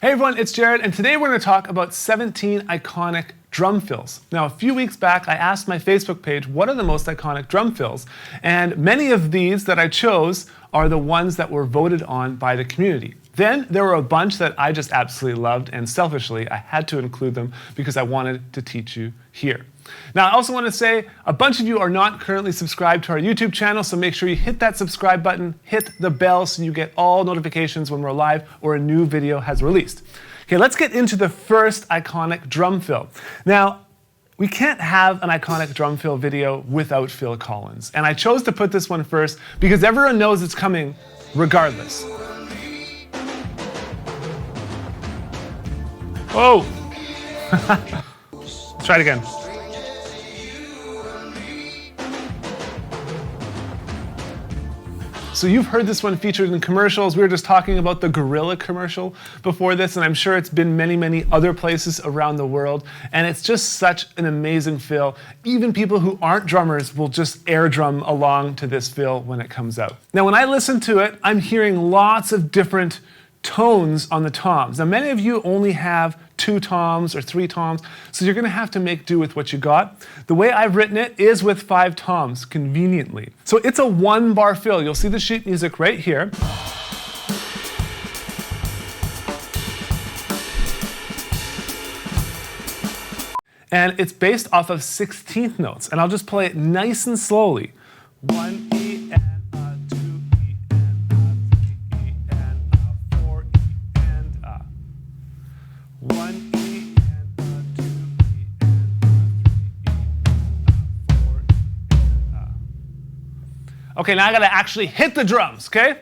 Hey everyone, it's Jared, and today we're going to talk about 17 iconic drum fills. Now, a few weeks back, I asked my Facebook page, what are the most iconic drum fills? And many of these that I chose are the ones that were voted on by the community. Then there were a bunch that I just absolutely loved, and selfishly, I had to include them because I wanted to teach you here. Now, I also want to say a bunch of you are not currently subscribed to our YouTube channel, so make sure you hit that subscribe button, hit the bell so you get all notifications when we're live or a new video has released. Okay, let's get into the first iconic drum fill. Now, we can't have an iconic drum fill video without Phil Collins, and I chose to put this one first because everyone knows it's coming regardless. Oh! Let's try it again. So you've heard this one featured in commercials. We were just talking about the Gorilla commercial before this, and I'm sure it's been many other places around the world. And it's just such an amazing fill. Even people who aren't drummers will just air drum along to this fill when it comes out. Now, when I listen to it, I'm hearing lots of different tones on the toms. Now, many of you only have 2 toms or 3 toms, so you're going to have to make do with what you got. The way I've written it is with 5 toms, conveniently. So it's a 1-bar fill. You'll see the sheet music right here. And it's based off of 16th notes, and I'll just play it nice and slowly. 1 E and a, 2 E and a, 3 E and a, 4 E and a. 1 E and a, 2 E and a, 3 E and a, 4 E and a. Okay, now I gotta actually hit the drums, okay?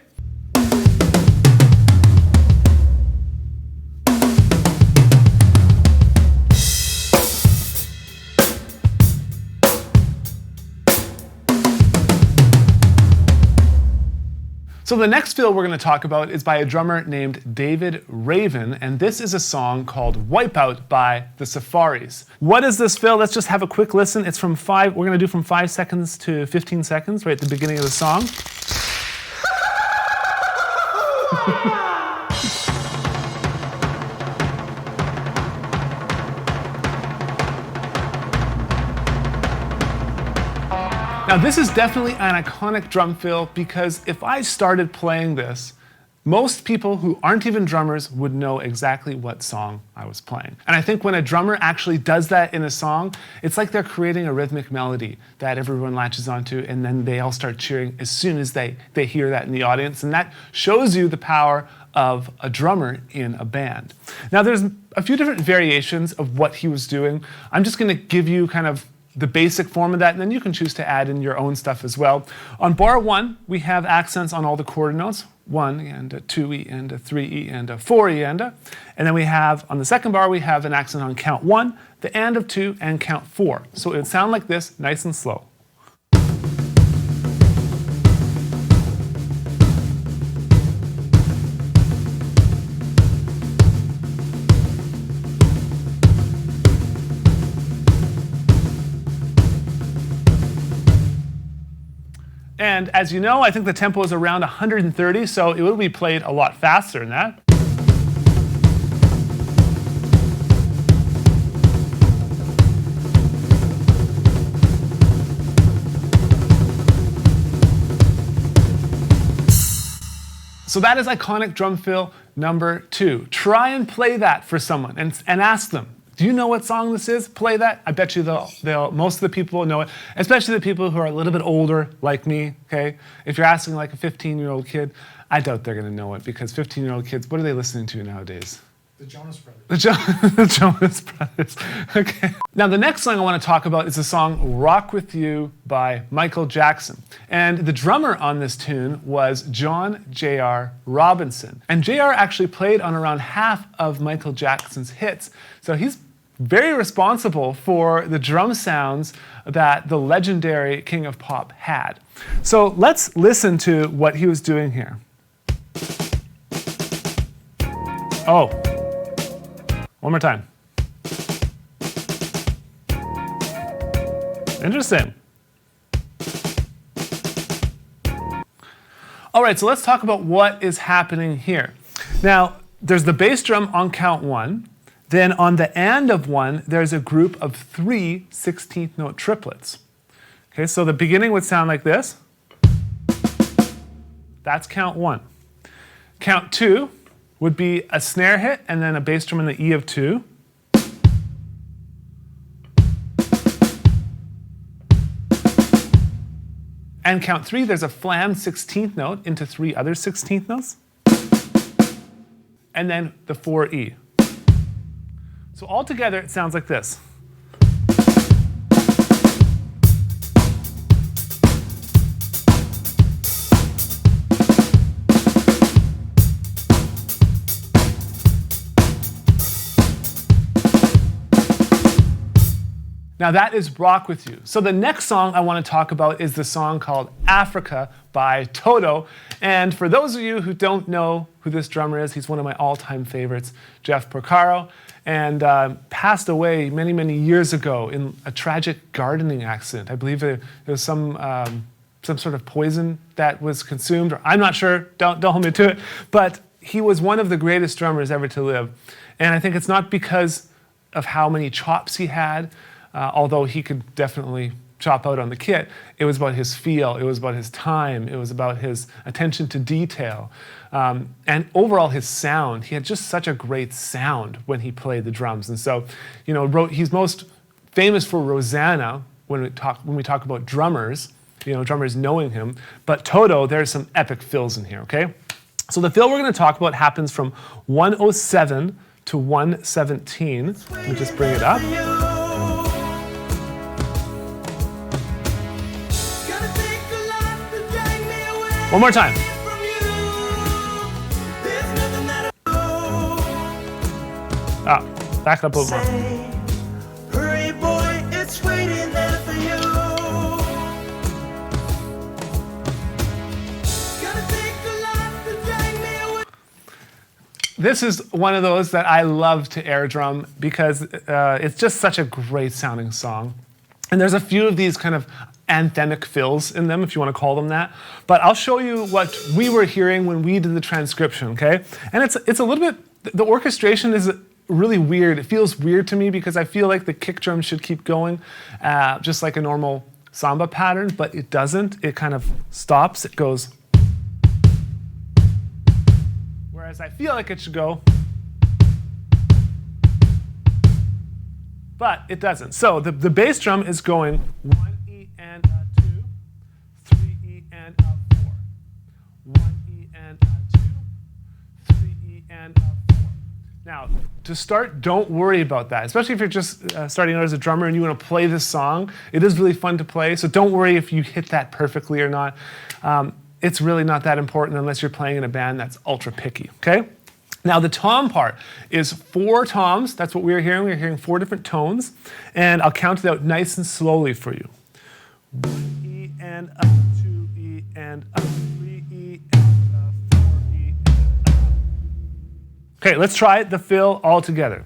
So the next fill we're going to talk about is by a drummer named David Raven, and this is a song called Wipeout by the Surfaris. What is this fill? Let's just have a quick listen. It's from we're going to do from 5 seconds to 15 seconds, right at the beginning of the song. Now, this is definitely an iconic drum fill because if I started playing this, most people who aren't even drummers would know exactly what song I was playing. And I think when a drummer actually does that in a song, it's like they're creating a rhythmic melody that everyone latches onto, and then they all start cheering as soon as they hear that in the audience. And that shows you the power of a drummer in a band. Now, there's a few different variations of what he was doing. I'm just going to give you kind of the basic form of that, and then you can choose to add in your own stuff as well. On bar 1, we have accents on all the quarter notes, 1 and a 2 E and a 3 E and a 4 E and a. And then we have, on the second bar, we have an accent on count 1, the and of 2, and count 4. So it would sound like this, nice and slow. And as you know, I think the tempo is around 130, so it will be played a lot faster than that. So that is iconic drum fill number 2. Try and play that for someone and ask them, do you know what song this is? Play that. I bet you most of the people will know it, especially the people who are a little bit older, like me, okay? If you're asking like a 15-year-old kid, I doubt they're gonna know it because 15-year-old kids, what are they listening to nowadays? The Jonas Brothers. The Jonas Brothers, okay. Now the next song I wanna talk about is the song Rock With You by Michael Jackson. And the drummer on this tune was John J.R. Robinson. And J.R. actually played on around half of Michael Jackson's hits. So he's very responsible for the drum sounds that the legendary King of Pop had. So let's listen to what he was doing here. Oh. One more time. Interesting. All right, so let's talk about what is happening here. Now, there's the bass drum on count 1. Then on the and of 1, there's a group of 3 16th note triplets. Okay, so the beginning would sound like this. That's count 1. Count 2 would be a snare hit and then a bass drum in the E of 2. And count 3, there's a flam 16th note into 3 other 16th notes. And then the 4E. So altogether, it sounds like this. Now that is Rock With You. So the next song I want to talk about is the song called Africa by Toto. And for those of you who don't know who this drummer is, he's one of my all-time favorites, Jeff Porcaro, and passed away many, many years ago in a tragic gardening accident. I believe there was some sort of poison that was consumed, or I'm not sure, don't hold me to it, but he was one of the greatest drummers ever to live. And I think it's not because of how many chops he had, although he could definitely chop out on the kit. It was about his feel, it was about his time, it was about his attention to detail, and overall his sound. He had just such a great sound when he played the drums. And so, you know, he's most famous for Rosanna when we talk about drummers, you know, drummers knowing him. But Toto, there's some epic fills in here, okay? So the fill we're going to talk about happens from 107 to 117. Let me just bring it up. One more time. Back up a little more. Hurry, boy, it's waiting there for you. This is one of those that I love to air drum because it's just such a great sounding song. And there's a few of these kind of anthemic fills in them, if you want to call them that. But I'll show you what we were hearing when we did the transcription, okay? And it's a little bit, the orchestration is really weird. It feels weird to me because I feel like the kick drum should keep going just like a normal samba pattern, but it doesn't. It kind of stops. It goes. Whereas I feel like it should go. But it doesn't. So the bass drum is going 1E and a 2, 3E and a 4, 1E and a 2, 3E and a 4. Now, to start, don't worry about that, especially if you're just starting out as a drummer and you want to play this song. It is really fun to play, so don't worry if you hit that perfectly or not. It's really not that important unless you're playing in a band that's ultra picky, okay? Now the tom part is 4 toms. That's what we were hearing. We were hearing 4 different tones. And I'll count it out nice and slowly for you. 1E and a, 2E and a, 3E and a, 4E and a. Okay, let's try the fill all together.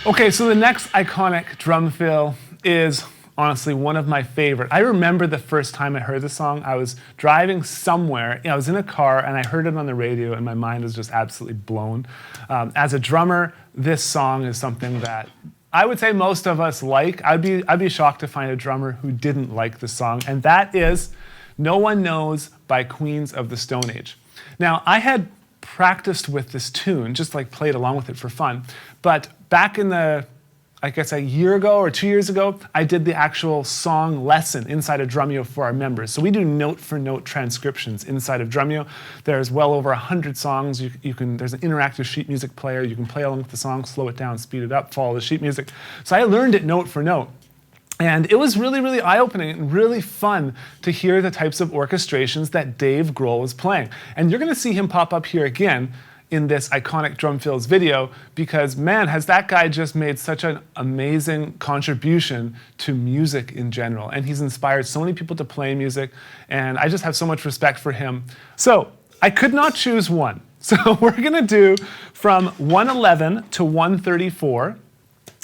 Okay, so the next iconic drum fill is honestly one of my favorite. I remember the first time I heard the song. I was driving somewhere. I was in a car and I heard it on the radio and my mind was just absolutely blown. As a drummer, this song is something that I would say most of us like. I'd be shocked to find a drummer who didn't like the song, and that is No One Knows by Queens of the Stone Age. Now, I had practiced with this tune, just like played along with it for fun, but back in the, I guess a year ago or 2 years ago, I did the actual song lesson inside of Drumeo for our members. So we do note-for-note transcriptions inside of Drumeo. There's well over 100 songs. There's an interactive sheet music player. You can play along with the song, slow it down, speed it up, follow the sheet music. So I learned it note for note. And it was really, really eye-opening and really fun to hear the types of orchestrations that Dave Grohl was playing. And you're going to see him pop up here again in this iconic drum fills video because, man, has that guy just made such an amazing contribution to music in general. And he's inspired so many people to play music, and I just have so much respect for him. So I could not choose one. So we're gonna do from 111 to 134.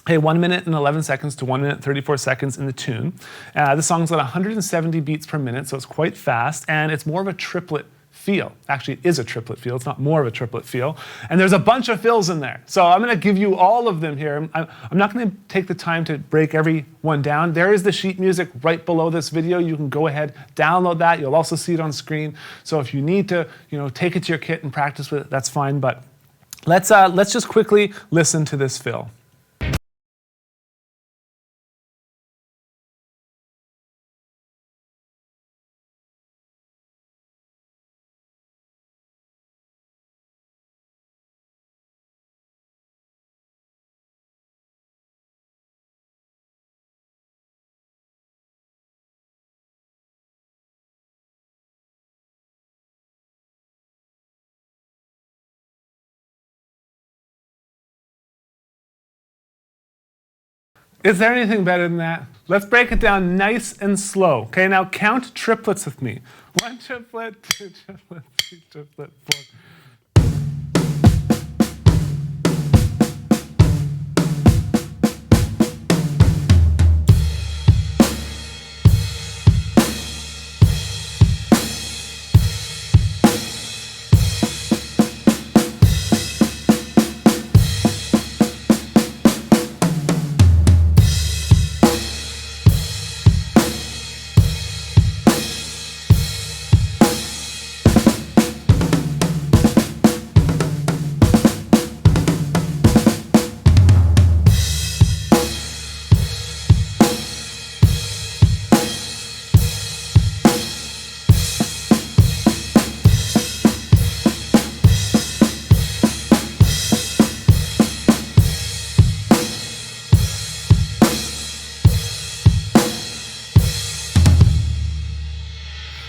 Hey, 1 minute and 11 seconds to 1 minute 34 seconds in the tune. The song's got 170 beats per minute, so it's quite fast, and it's more of a triplet feel. Actually, it is a triplet feel. It's not more of a triplet feel. And there's a bunch of fills in there. So I'm going to give you all of them here. I'm not going to take the time to break every one down. There is the sheet music right below this video. You can go ahead, download that. You'll also see it on screen. So if you need to, take it to your kit and practice with it, that's fine. But let's just quickly listen to this fill. Is there anything better than that? Let's break it down nice and slow. Okay, now count triplets with me. 1 triplet, 2 triplet, 3 triplet, 4.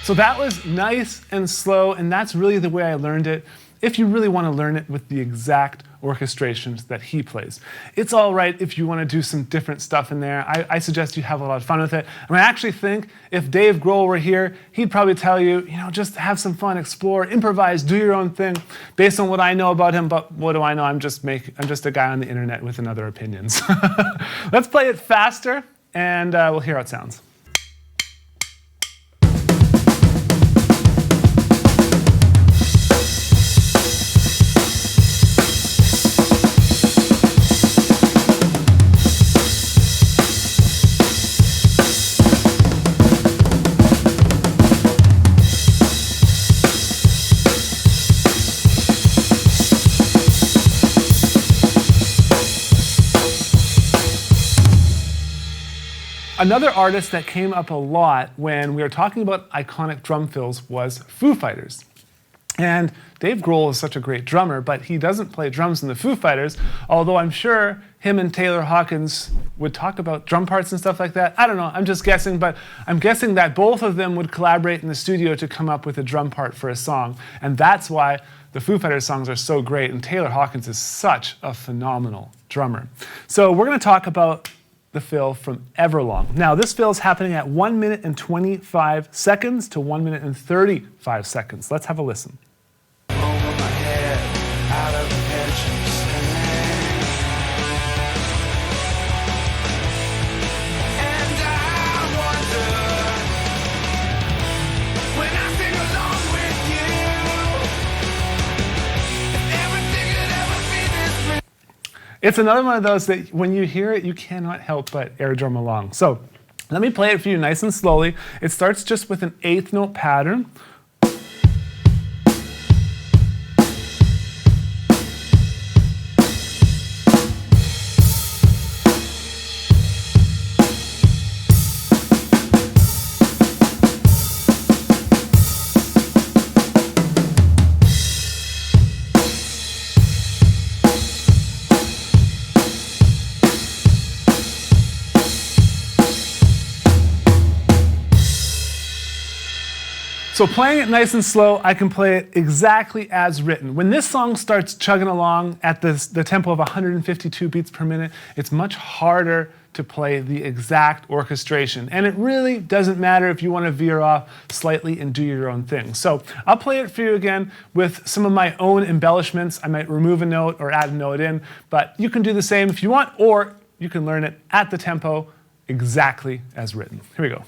So that was nice and slow, and that's really the way I learned it. If you really want to learn it with the exact orchestrations that he plays. It's all right if you want to do some different stuff in there. I suggest you have a lot of fun with it. And I actually think if Dave Grohl were here, he'd probably tell you, just have some fun, explore, improvise, do your own thing based on what I know about him. But what do I know? I'm just a guy on the internet with another opinions. Let's play it faster, and we'll hear how it sounds. Another artist that came up a lot when we were talking about iconic drum fills was Foo Fighters. And Dave Grohl is such a great drummer, but he doesn't play drums in the Foo Fighters, although I'm sure him and Taylor Hawkins would talk about drum parts and stuff like that. I don't know, I'm just guessing, but I'm guessing that both of them would collaborate in the studio to come up with a drum part for a song. And that's why the Foo Fighters songs are so great, and Taylor Hawkins is such a phenomenal drummer. So we're gonna talk about the fill from Everlong. Now, this fill is happening at 1 minute and 25 seconds to 1 minute and 35 seconds. Let's have a listen. It's another one of those that when you hear it, you cannot help but air drum along. So let me play it for you nice and slowly. It starts just with an 8th note pattern. So playing it nice and slow, I can play it exactly as written. When this song starts chugging along at the tempo of 152 beats per minute, it's much harder to play the exact orchestration. And it really doesn't matter if you want to veer off slightly and do your own thing. So I'll play it for you again with some of my own embellishments. I might remove a note or add a note in, but you can do the same if you want, or you can learn it at the tempo exactly as written. Here we go.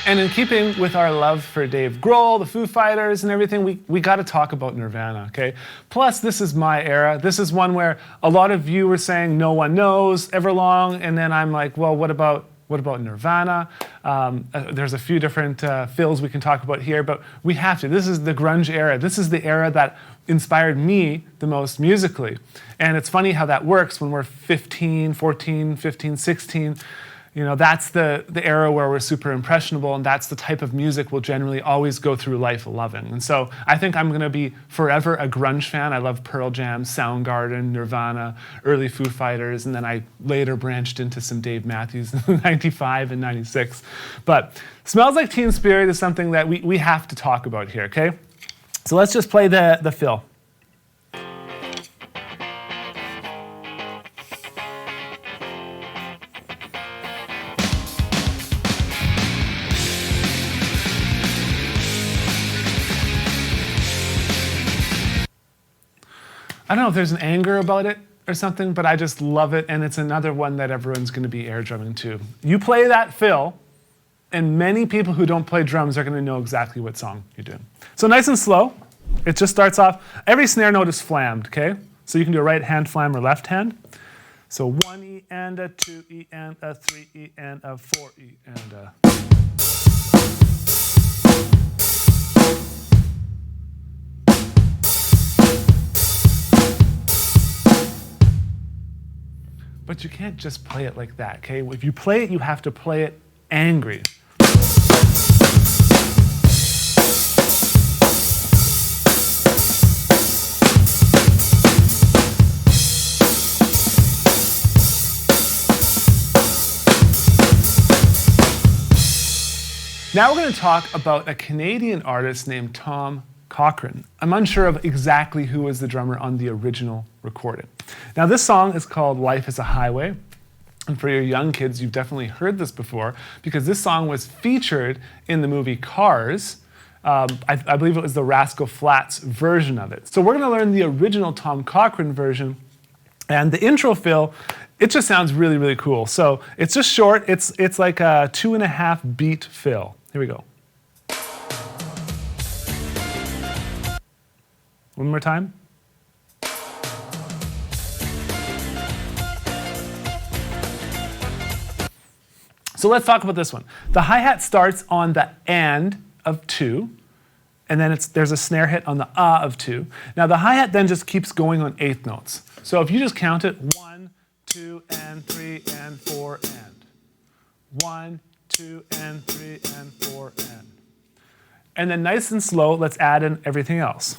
And in keeping with our love for Dave Grohl, the Foo Fighters, and everything, we got to talk about Nirvana, okay? Plus, this is my era. This is one where a lot of you were saying no one knows, Everlong, and then I'm like, well, what about Nirvana? There's a few different fills we can talk about here, but we have to. This is the grunge era. This is the era that inspired me the most musically. And it's funny how that works when we're 15, 14, 15, 16. You know, that's the era where we're super impressionable, and that's the type of music we'll generally always go through life loving. And so I think I'm going to be forever a grunge fan. I love Pearl Jam, Soundgarden, Nirvana, early Foo Fighters, and then I later branched into some Dave Matthews in 95 and 96. But Smells Like Teen Spirit is something that we have to talk about here, okay? So let's just play the fill. I don't know if there's an anger about it or something, but I just love it, and it's another one that everyone's going to be air drumming to. You play that fill, and many people who don't play drums are going to know exactly what song you're doing. So nice and slow. It just starts off, every snare note is flammed, okay? So you can do a right hand flam or left hand. So 1 E and a 2 E and a 3 E and a 4 E and a... But you can't just play it like that, okay? If you play it, you have to play it angry. Now we're going to talk about a Canadian artist named Tom Cochrane. I'm unsure of exactly who was the drummer on the original recording. Now this song is called Life is a Highway, and for your young kids, you've definitely heard this before because this song was featured in the movie Cars. I believe it was the Rascal Flatts version of it. So we're going to learn the original Tom Cochrane version, and the intro fill, it just sounds really, really cool. So it's just short, it's like a 2.5 beat fill. Here we go. One more time. So let's talk about this one. The hi-hat starts on the and of 2, and then there's a snare hit on the of 2. Now the hi-hat then just keeps going on 8th notes. So if you just count it, 1, 2, and 3, and 4, and. 1, 2, and 3, and 4, and. And then nice and slow, let's add in everything else.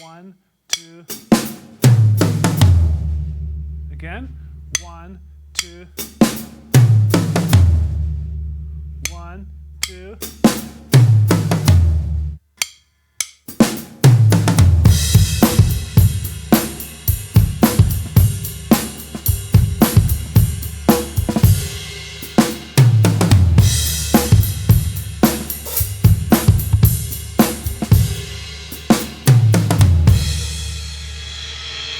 1, 2. Again. 1, 2. 1, 2.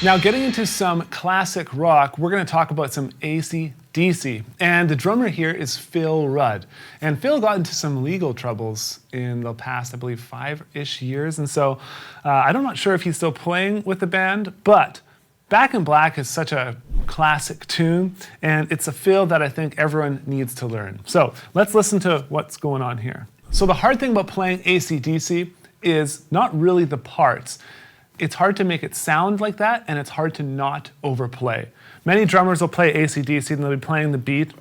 Now, getting into some classic rock, we're going to talk about some AC/DC. And the drummer here is Phil Rudd. And Phil got into some legal troubles in the past, I believe, 5-ish years. And so I'm not sure if he's still playing with the band, but Back in Black is such a classic tune, and it's a fill that I think everyone needs to learn. So let's listen to what's going on here. So the hard thing about playing AC/DC is not really the parts. It's hard to make it sound like that, and it's hard to not overplay. Many drummers will play AC/DC and they'll be playing the beat.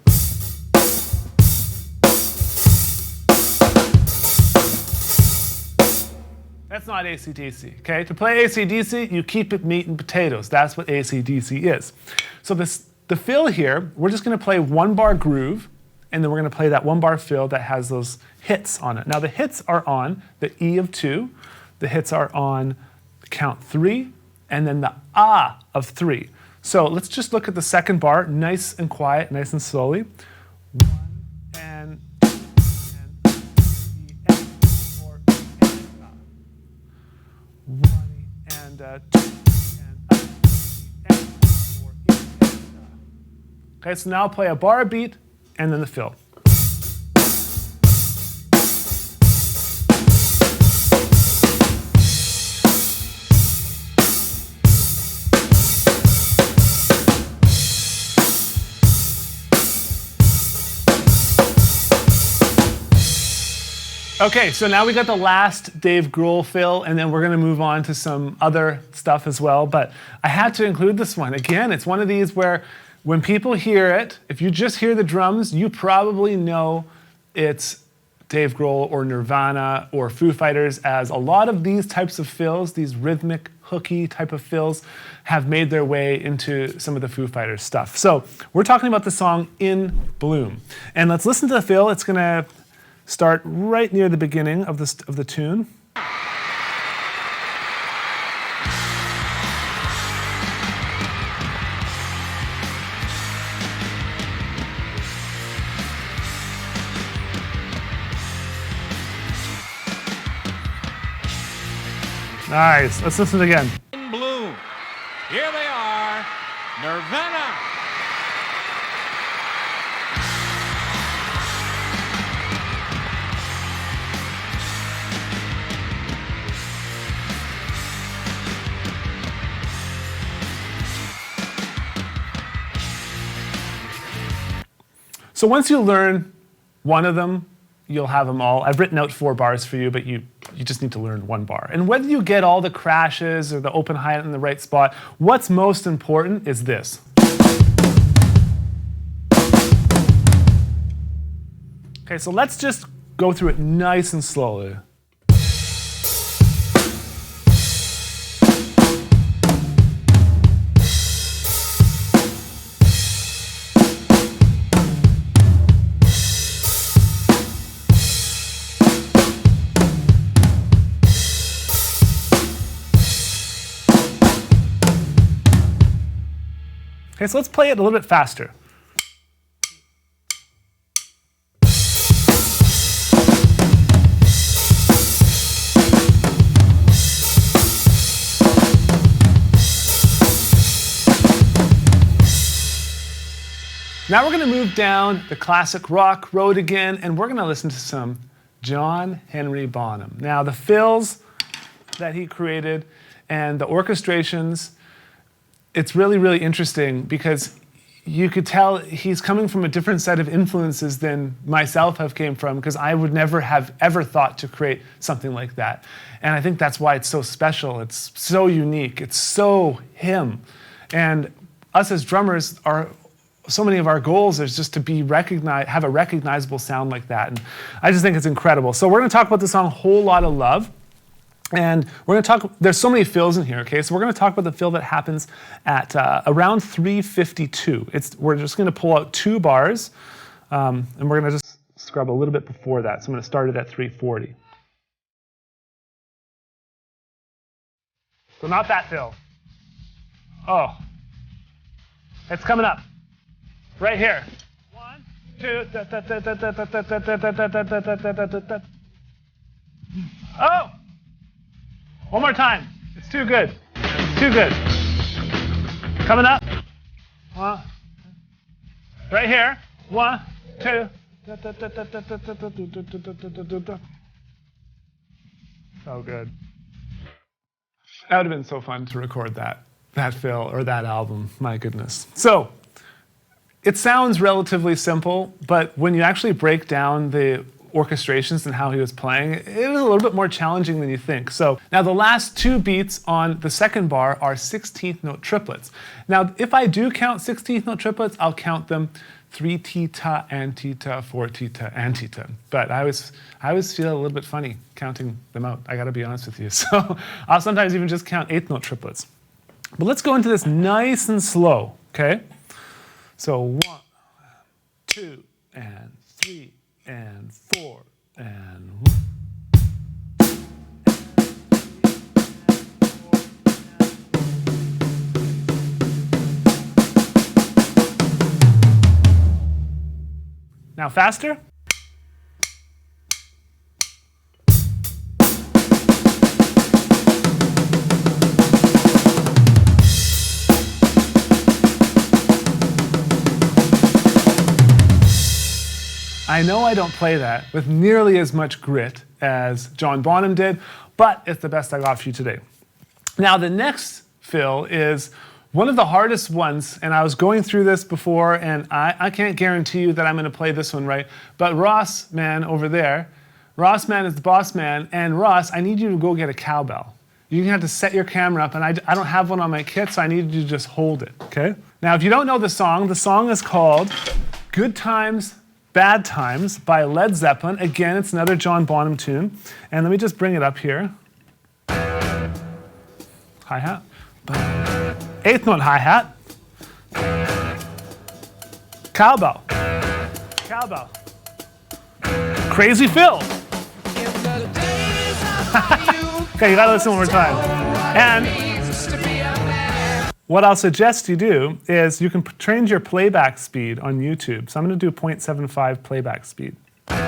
That's not AC/DC, okay? To play AC/DC, you keep it meat and potatoes. That's what AC/DC is. So the fill here, we're just gonna play 1-bar groove, and then we're gonna play that 1-bar fill that has those hits on it. Now the hits are on the E of 2, the hits are on count 3, and then the ah of 3. So let's just look at the second bar, nice and quiet, nice and slowly. 1 and 2 and 4 and 1 and 2 and 4 and Okay, so now play a bar beat and then the fill. Okay, so now we got the last Dave Grohl fill, and then we're gonna move on to some other stuff as well, but I had to include this one. Again, it's one of these where when people hear it, if you just hear the drums, you probably know it's Dave Grohl or Nirvana or Foo Fighters, as a lot of these types of fills, these rhythmic, hooky type of fills, have made their way into some of the Foo Fighters stuff. So we're talking about the song In Bloom. And let's listen to the fill. It's gonna start right near the beginning of the tune. Nice, let's listen again. In Bloom. Here they are, Nirvana. So once you learn one of them, you'll have them all. I've written out 4 bars for you, but you just need to learn 1 bar. And whether you get all the crashes or the open hi-hat in the right spot, what's most important is this. Okay, so let's just go through it nice and slowly. Okay, so let's play it a little bit faster. Now we're going to move down the classic rock road again, and we're going to listen to some John Henry Bonham. Now the fills that he created and the orchestrations, it's really, really interesting because you could tell he's coming from a different set of influences than myself have came from, because I would never have ever thought to create something like that. And I think that's why it's so special. It's so unique. It's so him. And us as drummers, so many of our goals is just to be recognized, have a recognizable sound like that. And I just think it's incredible. So we're going to talk about the song Whole Lotta Love. And we're going to talk, there's so many fills in here, okay? So we're going to talk about the fill that happens at around 3:52. We're just going to pull out 2 bars, and we're going to just scrub a little bit before that. So I'm going to start it at 3:40. So not that fill. Oh. It's coming up. Right here. 1, 2. Oh! One more time. It's too good. Too good. Coming up. 1. Right here. 1, 2. So good. That would have been so fun to record that fill or that album. My goodness. So it sounds relatively simple, but when you actually break down the orchestrations and how he was playing, it was a little bit more challenging than you think. So now the last two beats on the second bar are 16th note triplets. Now, if I do count 16th note triplets, I'll count them 3 tita, antita, 4 tita, antita. But I always feel a little bit funny counting them out. I gotta be honest with you. So I'll sometimes even just count 8th note triplets. But let's go into this nice and slow, okay? So 1, 2, and 3, and 4, and 1. Now faster. I know I don't play that with nearly as much grit as John Bonham did, but it's the best I got for you today. Now the next fill is one of the hardest ones, and I was going through this before, and I can't guarantee you that I'm going to play this one right, but Ross man over there, Ross man is the boss man, and Ross, I need you to go get a cowbell. You're going to have to set your camera up, and I don't have one on my kit, so I need you to just hold it, okay? Now if you don't know the song is called Good Times, Bad Times by Led Zeppelin. Again, it's another John Bonham tune. And let me just bring it up here. Hi-hat. 8th note hi-hat. Cowbell. Cowbell. Crazy Phil. Okay, you gotta listen one more time. And what I'll suggest you do is you can change your playback speed on YouTube. So I'm going to do 0.75 playback speed. Try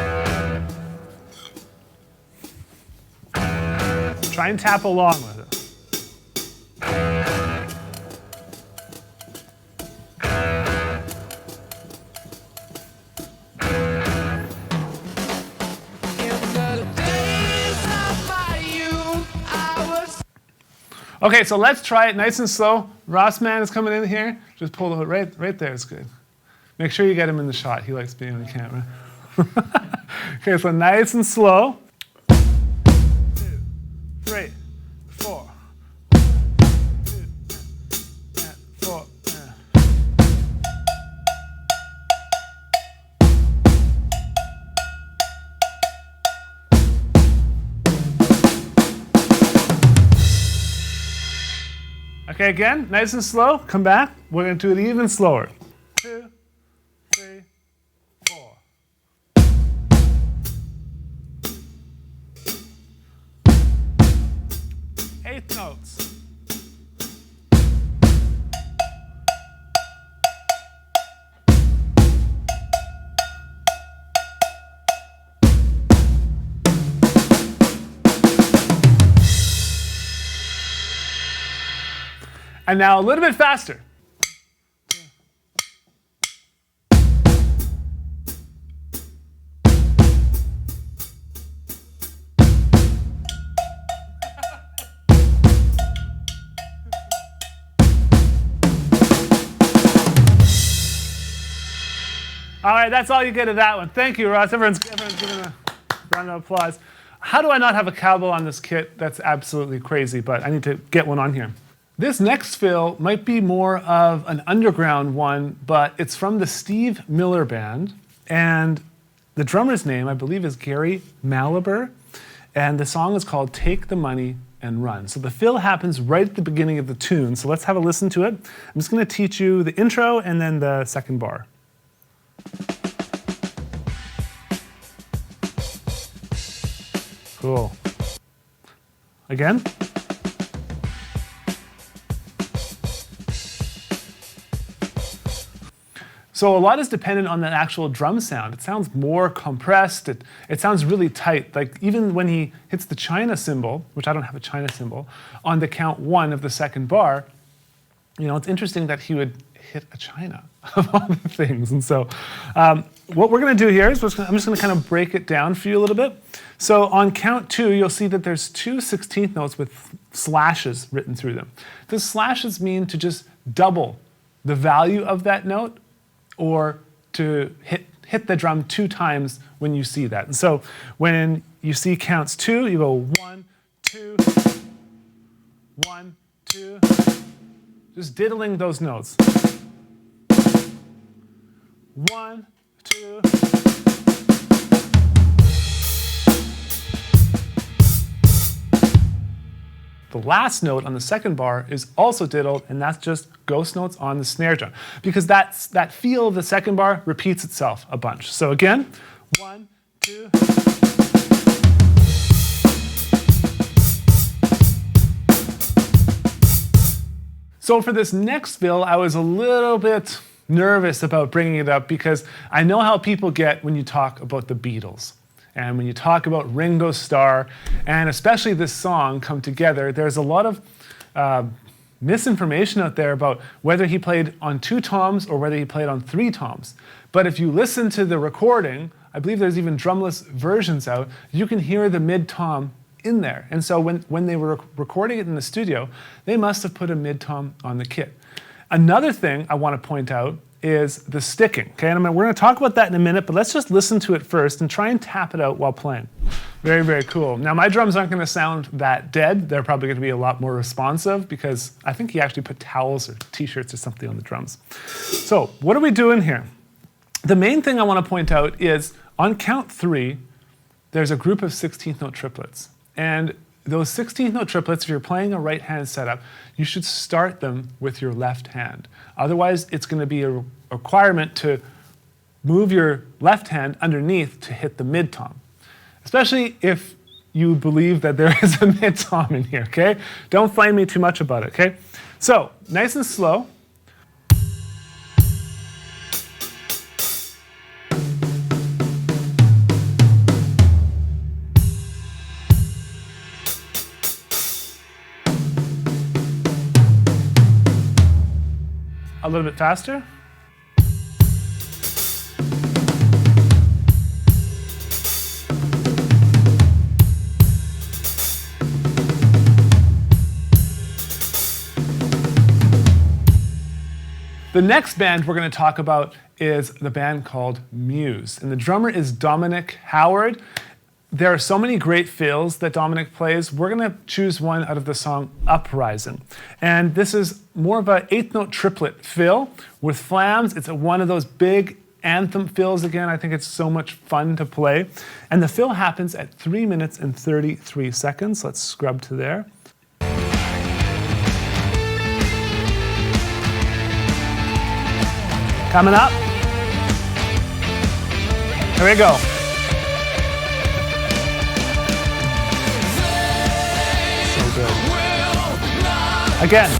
and tap along with it. Okay, so let's try it nice and slow. Ross man is coming in here. Just pull the hood right there. It's good. Make sure you get him in the shot. He likes being on the camera. Okay, so nice and slow. 2, 3, 4. 2, and 4. Okay, again, nice and slow. Come back. We're going to do it even slower. 2, 3, 4. Eighth notes. And now a little bit faster. All right, that's all you get of that one. Thank you, Ross. Everyone's giving a round of applause. How do I not have a cowbell on this kit? That's absolutely crazy, but I need to get one on here. This next fill might be more of an underground one, but it's from the Steve Miller Band, and the drummer's name, I believe, is Gary Malaber, and the song is called Take the Money and Run. So the fill happens right at the beginning of the tune, so let's have a listen to it. I'm just going to teach you the intro and then the second bar. Cool. Again. So a lot is dependent on the actual drum sound. It sounds more compressed. It sounds really tight. Like even when he hits the China cymbal, which I don't have a China cymbal, on the count 1 of the second bar, you know, it's interesting that he would hit a China of all the things. And so what we're going to do here is I'm just going to kind of break it down for you a little bit. So on count 2, you'll see that there's 2 16th notes with slashes written through them. The slashes mean to just double the value of that note, or to hit hit the drum 2 times when you see that. And so when you see counts 2, you go 1, 2, 1, 2, just diddling those notes. 1, 2. The last note on the second bar is also diddled, and that's just ghost notes on the snare drum, because that feel of the second bar repeats itself a bunch. So again, 1, 2. So for this next fill, I was a little bit nervous about bringing it up because I know how people get when you talk about the Beatles. And when you talk about Ringo Starr, and especially this song, Come Together, there's a lot of misinformation out there about whether he played on 2 toms or whether he played on 3 toms. But if you listen to the recording, I believe there's even drumless versions out, you can hear the mid-tom in there. And so when they were recording it in the studio, they must have put a mid-tom on the kit. Another thing I want to point out is the sticking, okay? And we're going to talk about that in a minute, but let's just listen to it first and try and tap it out while playing. Very, very cool. Now, my drums aren't going to sound that dead. They're probably going to be a lot more responsive because I think he actually put towels or t-shirts or something on the drums. So, what are we doing here? The main thing I want to point out is on count 3, there's a group of 16th note triplets. And those 16th note triplets, if you're playing a right-hand setup, you should start them with your left hand. Otherwise, it's going to be a requirement to move your left hand underneath to hit the mid-tom. Especially if you believe that there is a mid-tom in here, okay? Don't flame me too much about it, okay? So, nice and slow. A little bit faster. The next band we're going to talk about is the band called Muse, and the drummer is Dominic Howard. There are so many great fills that Dominic plays. We're going to choose one out of the song Uprising. And this is more of an 8th note triplet fill with flams. It's one of those big anthem fills again. I think it's so much fun to play. And the fill happens at 3 minutes and 33 seconds. Let's scrub to there. Coming up. Here we go. Again.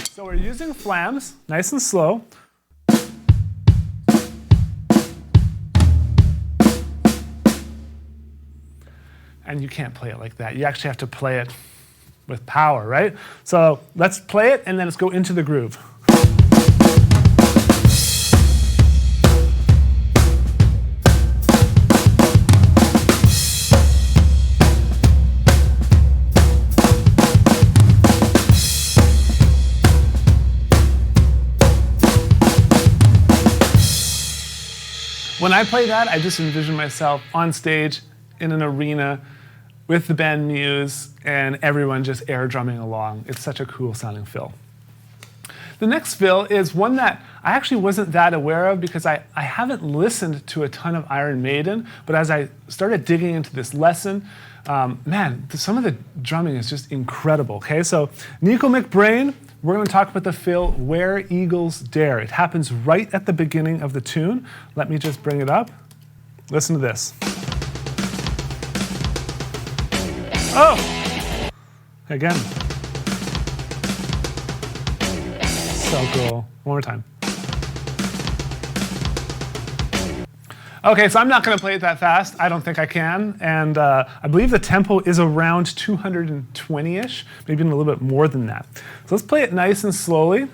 So we're using flams, nice and slow. And you can't play it like that. You actually have to play it with power, right? So let's play it and then let's go into the groove. When I play that, I just envision myself on stage in an arena with the band Muse and everyone just air drumming along. It's such a cool sounding fill. The next fill is one that I actually wasn't that aware of because I haven't listened to a ton of Iron Maiden, but as I started digging into this lesson, man, some of the drumming is just incredible, okay? So Nico McBrain, we're going to talk about the fill Where Eagles Dare. It happens right at the beginning of the tune. Let me just bring it up. Listen to this. Oh! Again. So cool. One more time. Okay, so I'm not going to play it that fast. I don't think I can. And I believe the tempo is around 220-ish, maybe even a little bit more than that. So let's play it nice and slowly.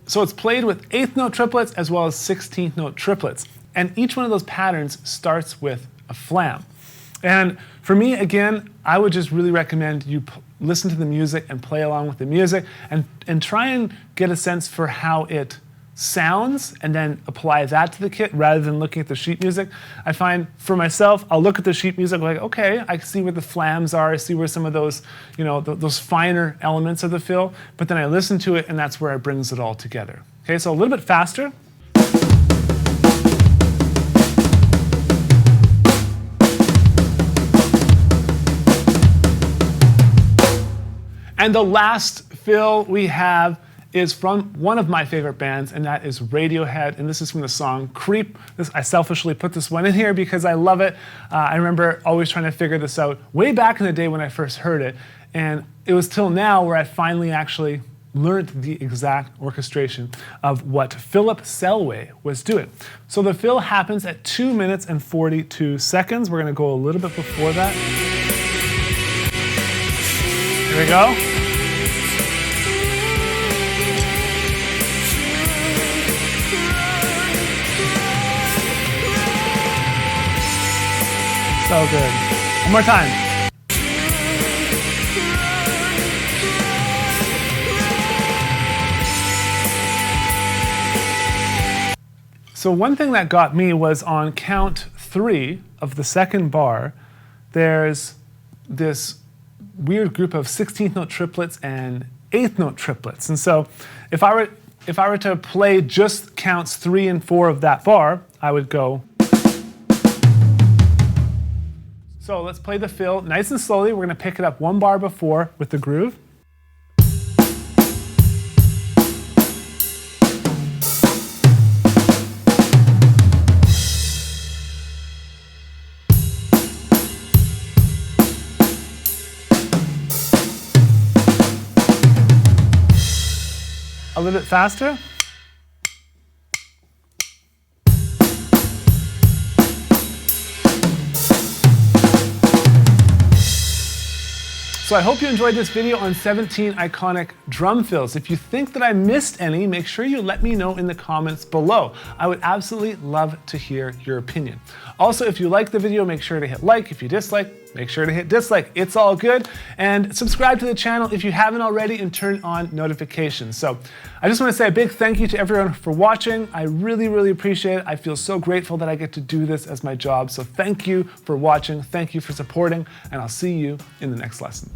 So it's played with 8th note triplets as well as 16th note triplets. And each one of those patterns starts with a flam. And for me, again, I would just really recommend you listen to the music and play along with the music and try and get a sense for how it sounds and then apply that to the kit rather than looking at the sheet music. I find for myself, I'll look at the sheet music like, okay, I see where the flams are, I see where some of those, you know, those finer elements of the fill, but then I listen to it and that's where it brings it all together. Okay, so a little bit faster. And the last fill we have is from one of my favorite bands, and that is Radiohead, and this is from the song Creep. I selfishly put this one in here because I love it. I remember always trying to figure this out way back in the day when I first heard it, and it was till now where I finally actually learned the exact orchestration of what Philip Selway was doing. So the fill happens at 2 minutes and 42 seconds. We're gonna go a little bit before that. Here we go. So good. One more time. So one thing that got me was on count 3 of the second bar, there's this weird group of 16th note triplets and 8th note triplets. And so if I were to play just counts 3 and 4 of that bar, I would go. So let's play the fill nice and slowly. We're going to pick it up 1 bar before with the groove. A little bit faster. So I hope you enjoyed this video on 17 iconic drum fills. If you think that I missed any, make sure you let me know in the comments below. I would absolutely love to hear your opinion. Also, if you like the video, make sure to hit like. If you dislike, make sure to hit dislike. It's all good. And subscribe to the channel if you haven't already and turn on notifications. So I just want to say a big thank you to everyone for watching. I really, really appreciate it. I feel so grateful that I get to do this as my job. So thank you for watching. Thank you for supporting, and I'll see you in the next lesson.